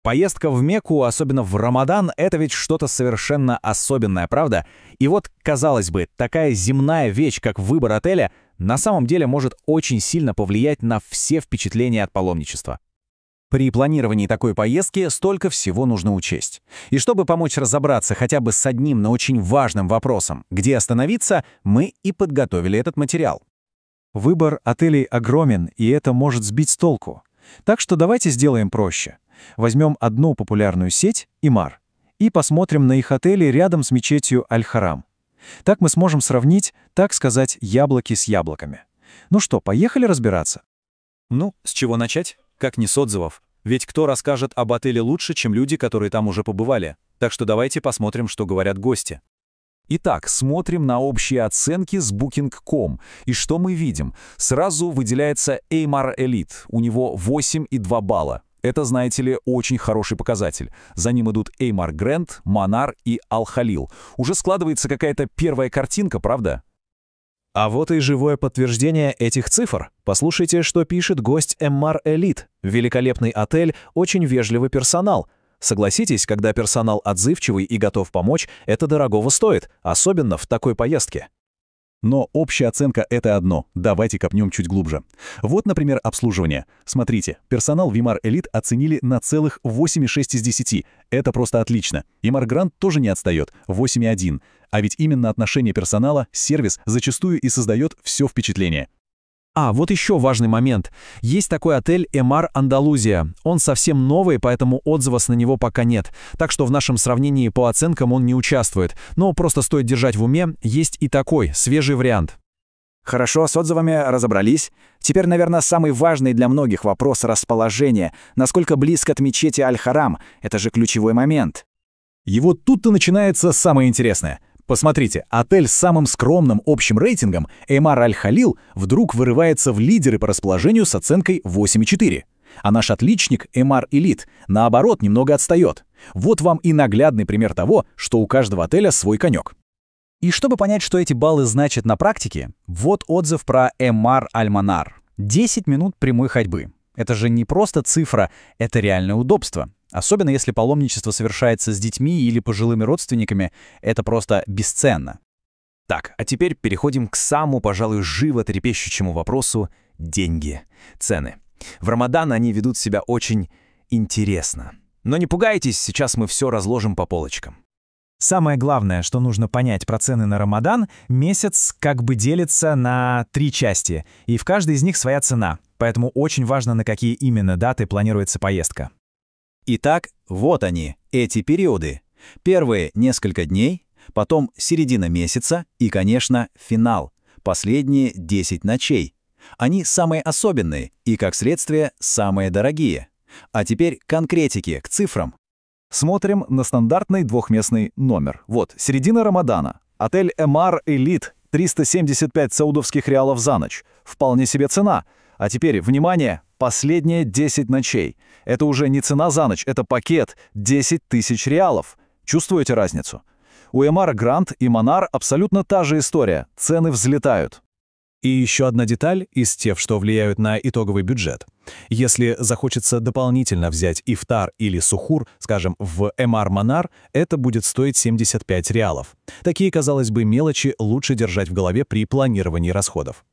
Поездка в Мекку, особенно в Рамадан, это ведь что-то совершенно особенное, правда? И вот, казалось бы, такая земная вещь, как выбор отеля, на самом деле может очень сильно повлиять на все впечатления от паломничества. При планировании такой поездки столько всего нужно учесть. И чтобы помочь разобраться хотя бы с одним, но очень важным вопросом, где остановиться, мы и подготовили этот материал. Выбор отелей огромен, и это может сбить с толку. Так что давайте сделаем проще. Возьмем одну популярную сеть, Имар, и посмотрим на их отели рядом с мечетью Аль-Харам. Так мы сможем сравнить, так сказать, яблоки с яблоками. Ну что, поехали разбираться? Ну, с чего начать? Как не с отзывов. Ведь кто расскажет об отеле лучше, чем люди, которые там уже побывали? Так что давайте посмотрим, что говорят гости. Итак, смотрим на общие оценки с Booking.com. И что мы видим? Сразу выделяется Emaar Elite. У него 8,2 балла. Это, знаете ли, очень хороший показатель. За ним идут Emaar Grand, Manar и Al-Khalil. Уже складывается какая-то первая картинка, правда? А вот и живое подтверждение этих цифр. Послушайте, что пишет гость Emaar Elite. Великолепный отель, очень вежливый персонал. Согласитесь, когда персонал отзывчивый и готов помочь, это дорогого стоит, особенно в такой поездке. Но общая оценка — это одно. Давайте копнем чуть глубже. Вот, например, обслуживание. Смотрите, персонал в Emaar Elite оценили на целых 8,6 из 10. Это просто отлично. Emaar Grand тоже не отстает, 8,1. А ведь именно отношение персонала, сервис зачастую и создает все впечатление. А, вот еще важный момент. Есть такой отель Emaar Андалузия. Он совсем новый, поэтому отзывов на него пока нет. Так что в нашем сравнении по оценкам он не участвует. Но просто стоит держать в уме, есть и такой, свежий вариант. Хорошо, с отзывами разобрались. Теперь, наверное, самый важный для многих вопрос расположения. Насколько близко от мечети Аль-Харам? Это же ключевой момент. И вот тут-то начинается самое интересное. Посмотрите, отель с самым скромным общим рейтингом, Emaar Аль-Халил, вдруг вырывается в лидеры по расположению с оценкой 8,4. А наш отличник, Emaar Elite, наоборот, немного отстает. Вот вам и наглядный пример того, что у каждого отеля свой конек. И чтобы понять, что эти баллы значат на практике, вот отзыв про Emaar Аль-Манар. 10 минут прямой ходьбы. Это же не просто цифра, это реальное удобство. Особенно если паломничество совершается с детьми или пожилыми родственниками, это просто бесценно. Так, а теперь переходим к самому, пожалуй, животрепещущему вопросу — деньги, цены. В Рамадан они ведут себя очень интересно. Но не пугайтесь, сейчас мы все разложим по полочкам. Самое главное, что нужно понять про цены на Рамадан, месяц как бы делится на 3 части, и в каждой из них своя цена. Поэтому очень важно, на какие именно даты планируется поездка. Итак, вот они, эти периоды. Первые несколько дней, потом середина месяца и, конечно, финал. Последние 10 ночей. Они самые особенные и, как следствие, самые дорогие. А теперь конкретики к цифрам. Смотрим на стандартный двухместный номер. Вот, середина Рамадана. Отель Emaar Elite, 375 саудовских реалов за ночь. Вполне себе цена. А теперь, внимание, последние 10 ночей. Это уже не цена за ночь, это пакет 10 тысяч реалов. Чувствуете разницу? У Emaar Grand и Manar абсолютно та же история. Цены взлетают. И еще одна деталь из тех, что влияют на итоговый бюджет. Если захочется дополнительно взять ифтар или сухур, скажем, в Emaar Manar, это будет стоить 75 реалов. Такие, казалось бы, мелочи лучше держать в голове при планировании расходов.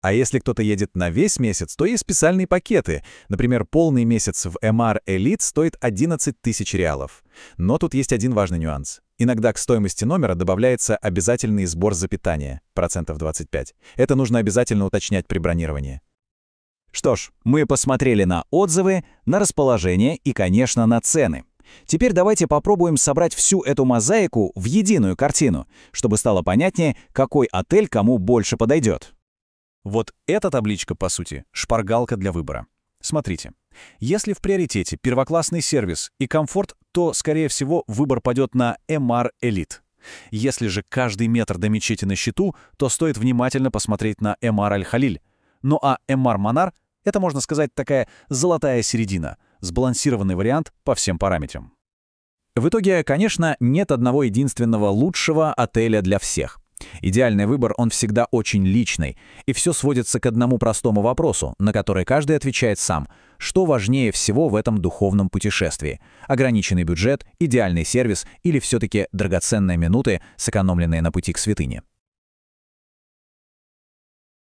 А если кто-то едет на весь месяц, то есть специальные пакеты. Например, полный месяц в Emaar Elite стоит 11 тысяч реалов. Но тут есть один важный нюанс. Иногда к стоимости номера добавляется обязательный сбор за питание, процентов 25. Это нужно обязательно уточнять при бронировании. Что ж, мы посмотрели на отзывы, на расположение и, конечно, на цены. Теперь давайте попробуем собрать всю эту мозаику в единую картину, чтобы стало понятнее, какой отель кому больше подойдет. Вот эта табличка, по сути, шпаргалка для выбора. Смотрите, если в приоритете первоклассный сервис и комфорт, то, скорее всего, выбор пойдет на Emaar Elite. Если же каждый метр до мечети на счету, то стоит внимательно посмотреть на Emaar Аль-Халиль. Ну а Emaar Manar — это, можно сказать, такая золотая середина, сбалансированный вариант по всем параметрам. В итоге, конечно, нет одного единственного лучшего отеля для всех. Идеальный выбор, он всегда очень личный, и все сводится к одному простому вопросу, на который каждый отвечает сам. Что важнее всего в этом духовном путешествии? Ограниченный бюджет, идеальный сервис или все-таки драгоценные минуты, сэкономленные на пути к святыне?